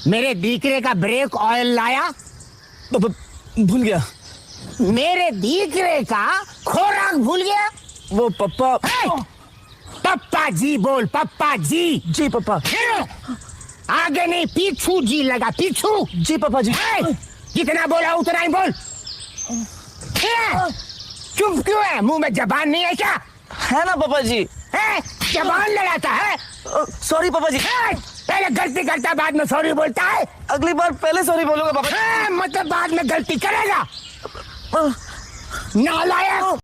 मेरे दीकरे का brake oil लाया? भूल गया। मेरे दीकरे का खोराक भूल गया? वो पप्पा। पप्पा जी बोल, पप्पा जी। जी पापा। आगे नहीं, पीछू जी लगा, पीछू। जी पापा जी। जितना बोला उतना ही बोल। चुप क्यों है? मुंह में जबान नहीं है क्या? है ना पापा जी। है? जबान लड़ाता है? सॉरी पापा जी। पहले गलती करता बाद में सॉरी बोलता है। अगली बार पहले सॉरी बोलूंगा पापा जी। मतलब बाद में गलती करेगा नालायक।